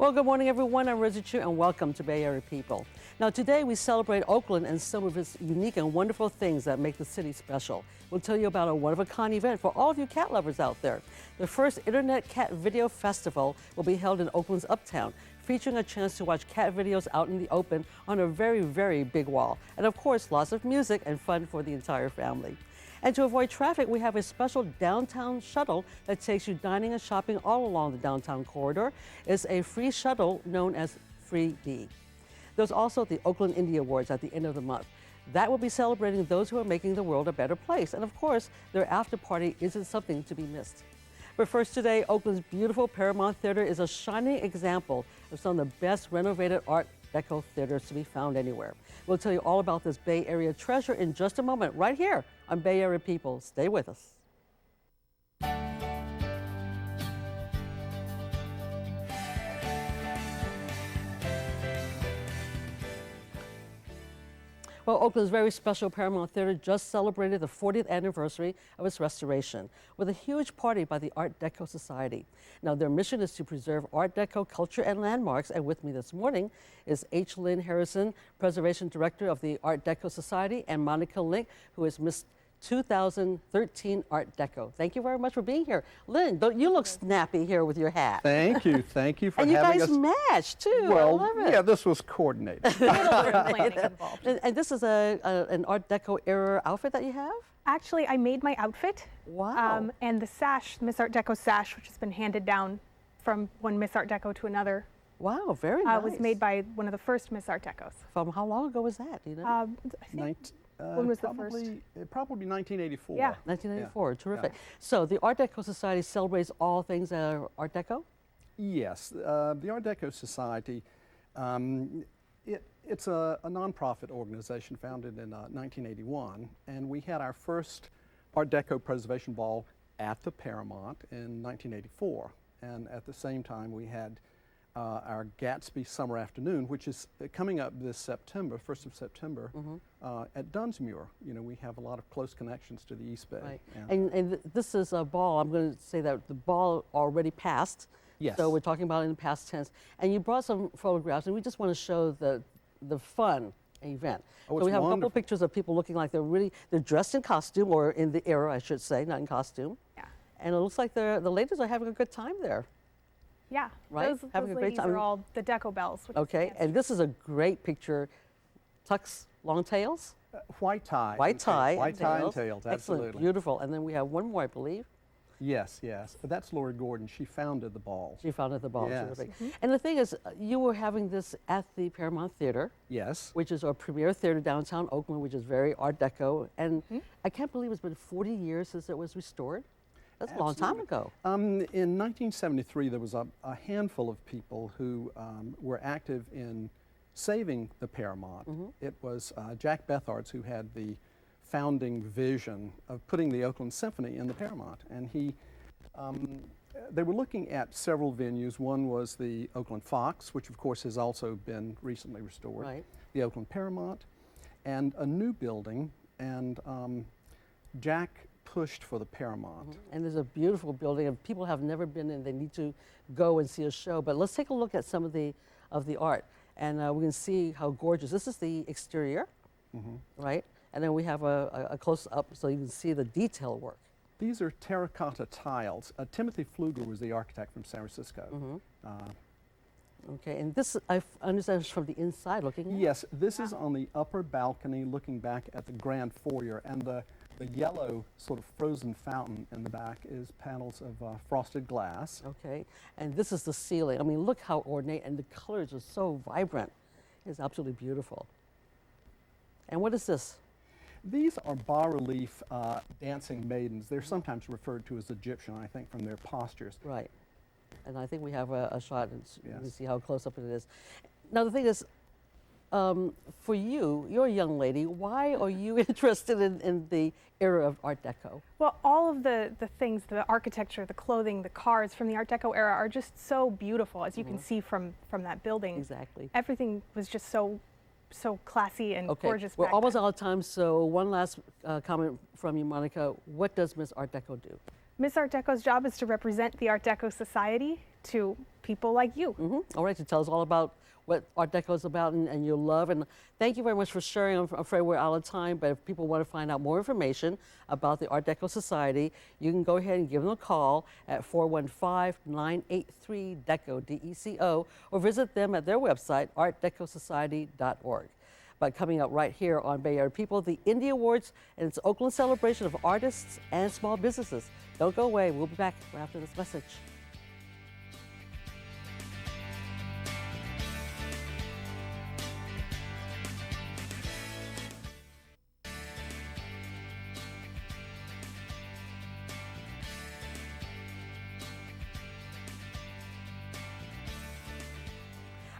Well, good morning, everyone. I'm Rosie Chu, and welcome to Bay Area People. Now, today we celebrate Oakland and some of its unique and wonderful things that make the city special. We'll tell you about a one-of-a-kind event for all of you cat lovers out there. The first Internet Cat Video Festival will be held in Oakland's Uptown, featuring a chance to watch cat videos out in the open on a very, very big wall. And of course, lots of music and fun for the entire family. And to avoid traffic, we have a special downtown shuttle that takes you dining and shopping all along the downtown corridor. It's a free shuttle known as Free D. There's also the Oakland Indie Awards at the end of the month. That will be celebrating those who are making the world a better place. And of course, their after party isn't something to be missed. But first today, Oakland's beautiful Paramount Theater is a shining example of some of the best renovated Art Deco theaters to be found anywhere. We'll tell you all about this Bay Area treasure in just a moment, right here on Bay Area People. Stay with us. Well, Oakland's very special Paramount Theater just celebrated the 40th anniversary of its restoration with a huge party by the Art Deco Society. Now, their mission is to preserve Art Deco culture and landmarks, and with me this morning is H. Lynn Harrison, Preservation Director of the Art Deco Society, and Monica Link, who is Miss 2013 Art Deco. Thank you very much for being here. Lynn, don't you look snappy here with your hat? Thank you for and having us. And you guys match too. Well, I love it. yeah, this was coordinated. Planning involved. And this is an Art Deco era outfit that you have? Actually, I made my outfit. Wow. And the sash, Miss Art Deco sash, which has been handed down from one Miss Art Deco to another, Wow, very nice. was made by one of the first Miss Art Decos. From how long ago was that? Do you know? I think when was the first? Probably 1984. Yeah. 1984. Yeah. Terrific. Yeah. So the Art Deco Society celebrates all things that are Art Deco? Yes, the Art Deco Society, it's a nonprofit organization founded in 1981, and we had our first Art Deco Preservation Ball at the Paramount in 1984. And at the same time, we had our Gatsby Summer Afternoon, which is coming up this September, 1st of September, at Dunsmuir. You know, we have a lot of close connections to the East Bay. Right. Yeah. And this is a ball. I'm going to say that the ball already passed. Yes. So we're talking about it in the past tense. And you brought some photographs, and we just want to show the fun event. Oh, so we it's have a couple wonderful. of pictures of people looking like they're dressed in costume, or in the era, I should say, not in costume. Yeah. And it looks like the ladies are having a good time there. Yeah. Right? Those Having a great ladies time. are all the Deco bells. which is Okay, fancy. and this is a great picture. Tux, long tails? White tie. White tie. White tie and tails, Excellent, absolutely. beautiful. And then we have one more, I believe. Yes, yes. That's Lori Gordon. She founded the ball. She founded the ball. Yes. Terrific. And the thing is, you were having this at the Paramount Theater, Yes. which is our premier theater downtown Oakland, which is very Art Deco. And I can't believe it's been 40 years since it was restored. That's a long time ago. In 1973, there was a handful of people who were active in saving the Paramount. It was Jack Bethards who had the founding vision of putting the Oakland Symphony in the Paramount. And they were looking at several venues. One was the Oakland Fox, which of course has also been recently restored. Right. The Oakland Paramount, and a new building. And Jack pushed for the Paramount. And there's a beautiful building, and people have never been in. They need to go and see a show. But let's take a look at some of the art, and we can see how gorgeous. This is the exterior, right? And then we have a close-up so you can see the detail work. These are terracotta tiles. Timothy Pfluger was the architect from San Francisco. Okay, and this, I understand, is from the inside looking in? Yes, this is on the upper balcony looking back at the grand foyer, and the yellow sort of frozen fountain in the back is panels of frosted glass. Okay, and this is the ceiling. I mean, look how ornate, and the colors are so vibrant. It's absolutely beautiful. And what is this? These are bas-relief dancing maidens. They're sometimes referred to as Egyptian, I think, from their postures. Right. And I think we have a shot, and you can Yes. see how close up it is. Now, the thing is, for you, you're a young lady. Why are you interested in the era of Art Deco? Well, all of the things, the architecture, the clothing, the cars from the Art Deco era are just so beautiful, as you can see from that building. Exactly. Everything was just so classy and Okay, gorgeous. we're back almost then. out of time, so one last comment from you, Monica. What does Miss Art Deco do? Miss Art Deco's job is to represent the Art Deco Society to people like you. All right, to tell us all about what Art Deco is about and your love. And thank you very much for sharing. I'm afraid we're out of time, but if people want to find out more information about the Art Deco Society, you can go ahead and give them a call at 415-983-DECO, D-E-C-O, or visit them at their website, artdecosociety.org. But coming up right here on Bay Area People, the Indie Awards and its Oakland celebration of artists and small businesses. Don't go away. We'll be back after this message.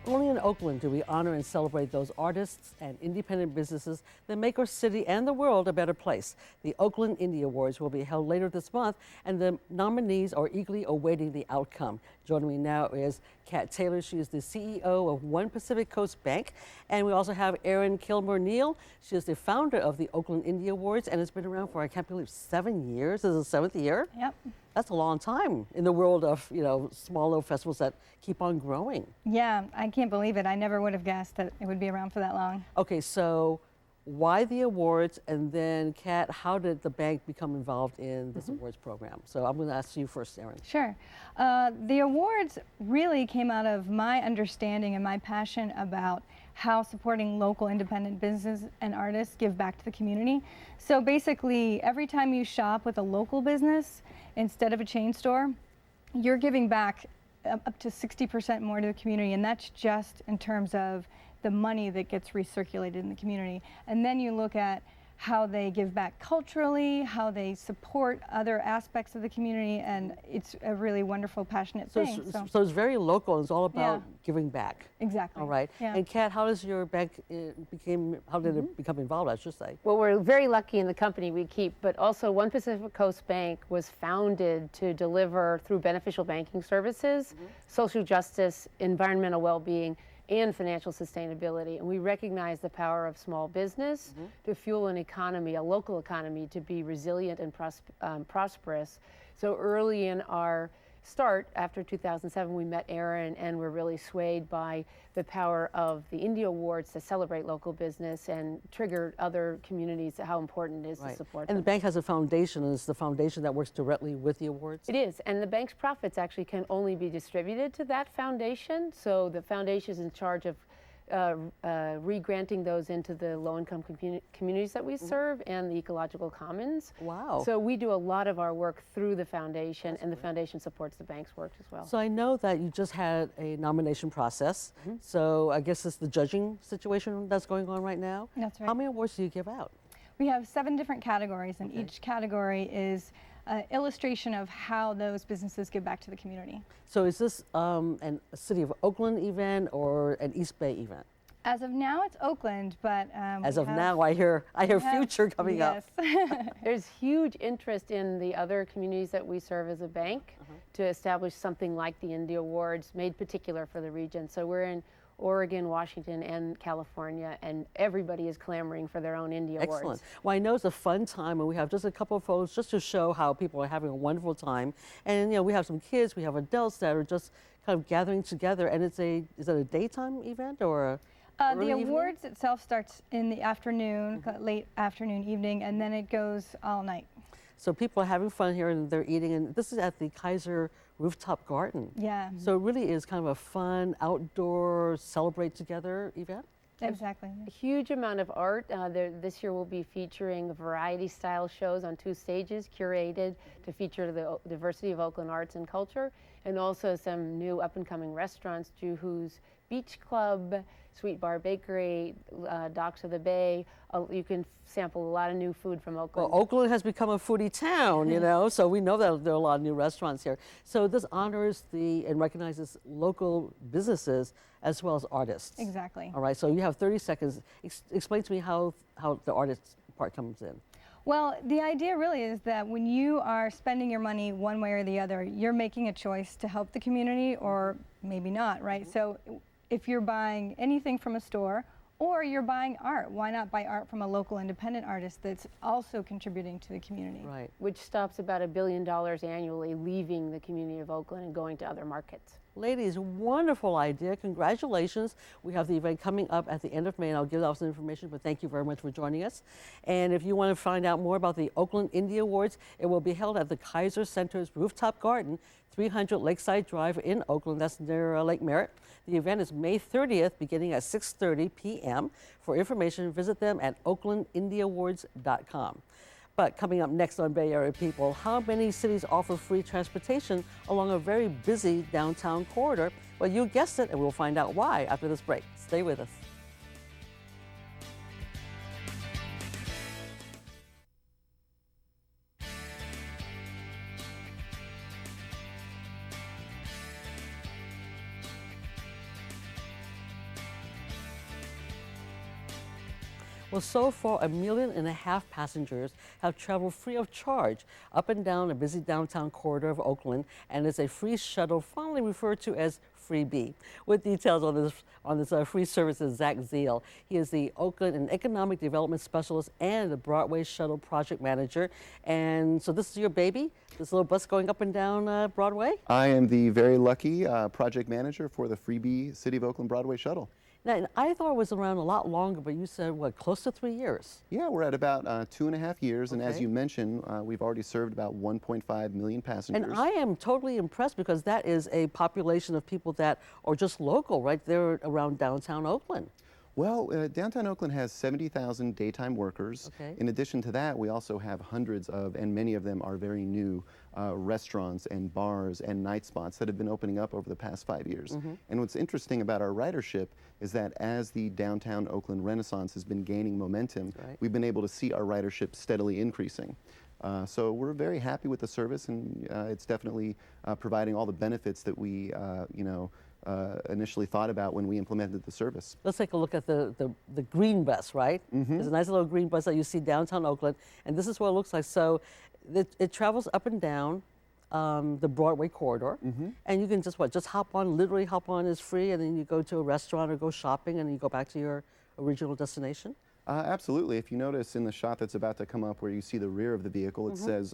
Only in Oakland do we honor and celebrate those artists and independent businesses that make our city and the world a better place. The Oakland Indie Awards will be held later this month, and the nominees are eagerly awaiting the outcome. Joining me now is Kat Taylor. She is the CEO of One PacificCoast Bank. And we also have Erin Kilmer-Neel. She is the founder of the Oakland Indie Awards, and it's been around for, I can't believe, 7 years. This is the 7th year? Yep. That's a long time in the world of, small little festivals that keep on growing. Yeah, I can't believe it. I never would have guessed that it would be around for that long. Okay, so why the awards? And then, Kat, how did the bank become involved in this awards program? So I'm going to ask you first, Erin. Sure. The awards really came out of my understanding and my passion about how supporting local independent businesses and artists give back to the community. So basically, every time you shop with a local business instead of a chain store, you're giving back up to 60% more to the community, and that's just in terms of the money that gets recirculated in the community. And then you look at how they give back culturally, how they support other aspects of the community, and it's a really wonderful, passionate thing. So it's very local. It's all about giving back. Exactly. All right. Yeah. And Kat, how does your bank how did it become involved, I should say? Well, we're very lucky in the company we keep, but also One PacificCoast Bank was founded to deliver through beneficial banking services, social justice, environmental well-being, and financial sustainability. And we recognize the power of small business to fuel an economy, a local economy, to be resilient and prosperous. So early in our start, after 2007, we met Erin, and we're really swayed by the power of the Indie Awards to celebrate local business and trigger other communities, how important it is to support them. And the bank has a foundation, and it's the foundation that works directly with the awards? It is, and the bank's profits actually can only be distributed to that foundation. So the foundation is in charge of re-granting those into the low-income communities that we serve and the ecological commons. Wow. So we do a lot of our work through the foundation, and the foundation supports the bank's work as well. So I know that you just had a nomination process. So I guess it's the judging situation that's going on right now. That's right. How many awards do you give out? We have 7 different categories, and each category is an illustration of how those businesses give back to the community. So is this a City of Oakland event or an East Bay event? As of now, it's Oakland, but As of now, I hear future coming up. There's huge interest in the other communities that we serve as a bank to establish something like the Indie Awards, made particular for the region. So we're in Oregon, Washington, and California, and everybody is clamoring for their own Indie Awards. Excellent. Well, I know it's a fun time, and we have just a couple of photos just to show how people are having a wonderful time. And we have some kids, we have adults that are just kind of gathering together. And is it a daytime event or the awards itself starts in the afternoon, late afternoon, evening, and then it goes all night. So people are having fun here, and they're eating, and this is at the Kaiser Rooftop Garden. Yeah. So it really is kind of a fun, outdoor, celebrate together event? Exactly. A huge amount of art. This year we'll be featuring variety style shows on 2 stages, curated to feature the diversity of Oakland arts and culture, and also some new up-and-coming restaurants, Juhu's Beach Club, Sweet Bar Bakery, Docks of the Bay. You can sample a lot of new food from Oakland. Well, Oakland has become a foodie town, so we know that there are a lot of new restaurants here. So this honors and recognizes local businesses as well as artists. Exactly. All right, so you have 30 seconds. Explain to me how the artist part comes in. Well, the idea really is that when you are spending your money one way or the other, you're making a choice to help the community or maybe not, right? So if you're buying anything from a store Or you're buying art. Why not buy art from a local independent artist that's also contributing to the community? Right. Which stops about $1 billion annually leaving the community of Oakland and going to other markets. Ladies, wonderful idea. Congratulations. We have the event coming up at the end of May, and I'll give out some information, but thank you very much for joining us. And if you want to find out more about the Oakland Indie Awards, it will be held at the Kaiser Center's rooftop garden, 300 Lakeside Drive in Oakland. That's near Lake Merritt. The event is May 30th, beginning at 6:30 p.m. For information, visit them at oaklandindieawards.com. But coming up next on Bay Area People, how many cities offer free transportation along a very busy downtown corridor? Well, you guessed it, and we'll find out why after this break. Stay with us. Well, so far, 1.5 million passengers have traveled free of charge up and down a busy downtown corridor of Oakland, and it's a free shuttle fondly referred to as Freebie. With details on this free service is Zach Zeal. He is the Oakland and Economic Development Specialist and the Broadway Shuttle Project Manager. And so this is your baby, this little bus going up and down Broadway? I am the very lucky project manager for the Freebie City of Oakland Broadway Shuttle. Now, I thought it was around a lot longer, but you said, what, close to 3 years? Yeah, we're at about 2.5 years, and as Okay. you mentioned, we've already served about 1.5 million passengers. And I am totally impressed because that is a population of people that are just local right there around downtown Oakland. Well, downtown Oakland has 70,000 daytime workers. Okay. In addition to that, we also have hundreds of, and many of them are very new, restaurants and bars and night spots that have been opening up over the past 5 years. And what's interesting about our ridership is that as the downtown Oakland Renaissance has been gaining momentum, Right. we've been able to see our ridership steadily increasing. So we're very happy with the service, and it's definitely providing all the benefits that we, initially thought about when we implemented the service. Let's take a look at the green bus, right? There's a nice little green bus that you see downtown Oakland, and this is what it looks like. So it travels up and down the Broadway corridor, and you can just hop on, literally hop on, is free, and then you go to a restaurant or go shopping, and you go back to your original destination. Absolutely. If you notice in the shot that's about to come up where you see the rear of the vehicle, it says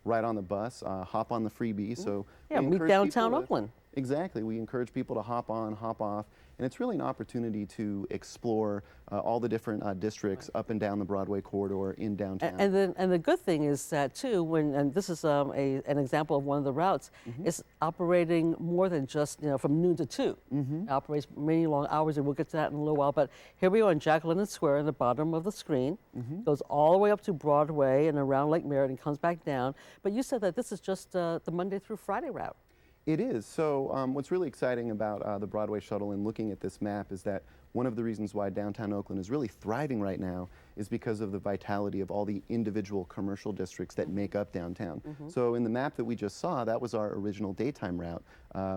right on the bus, hop on the Freebie. So Yeah, we meet encourage downtown people to- Oakland. Exactly. We encourage people to hop on, hop off, and it's really an opportunity to explore all the different districts up and down the Broadway corridor in downtown. And the good thing is that too, and this is an example of one of the routes, it's operating more than just from noon to 2. It operates many long hours, and we'll get to that in a little while. But here we are on Jack London Square in the bottom of the screen. Goes all the way up to Broadway and around Lake Merritt and comes back down. But you said that this is just the Monday through Friday route. It is. So what's really exciting about the Broadway Shuttle and looking at this map is that one of the reasons why downtown Oakland is really thriving right now is because of the vitality of all the individual commercial districts that make up downtown. So in the map that we just saw, that was our original daytime route,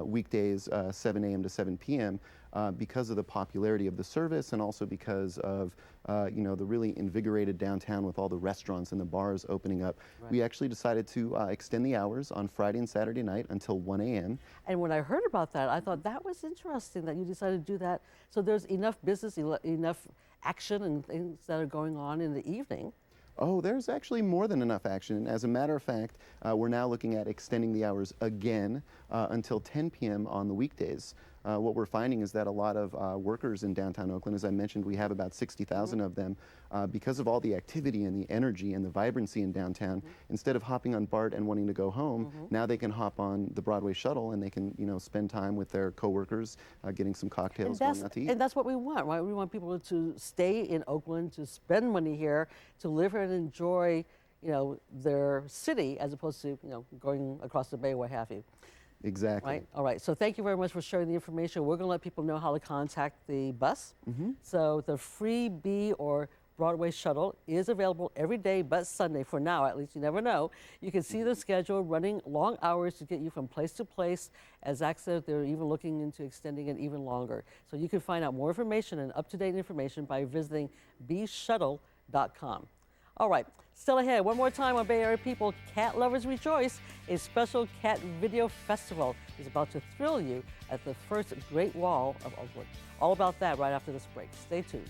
weekdays 7 a.m. to 7 p.m. Because of the popularity of the service and also because of the really invigorated downtown with all the restaurants and the bars opening up. Right. We actually decided to extend the hours on Friday and Saturday night until 1 a.m. And when I heard about that, I thought that was interesting that you decided to do that. So there's enough business, enough action and things that are going on in the evening. Oh, there's actually more than enough action. As a matter of fact, we're now looking at extending the hours again until 10 p.m. on the weekdays. What we're finding is that a lot of workers in downtown Oakland, as I mentioned, we have about 60,000 of them, because of all the activity and the energy and the vibrancy in downtown, instead of hopping on BART and wanting to go home, now they can hop on the Broadway Shuttle and they can, spend time with their coworkers, getting some cocktails, going out to eat. And that's what we want, right? We want people to stay in Oakland, to spend money here, to live here and enjoy, their city as opposed to, going across the bay, what have you. Exactly. Right? All right. So thank you very much for sharing the information. We're going to let people know how to contact the bus. So the Freebie or Broadway Shuttle is available every day but Sunday for now, at least. You never know. You can see the schedule running long hours to get you from place to place. As Zach said, they're even looking into extending it even longer. So you can find out more information and up-to-date information by visiting bshuttle.com. All right, still ahead, one more time on Bay Area People, Cat Lovers Rejoice, a special cat video festival is about to thrill you at the first Great Wall of Oakland. All about that right after this break. Stay tuned.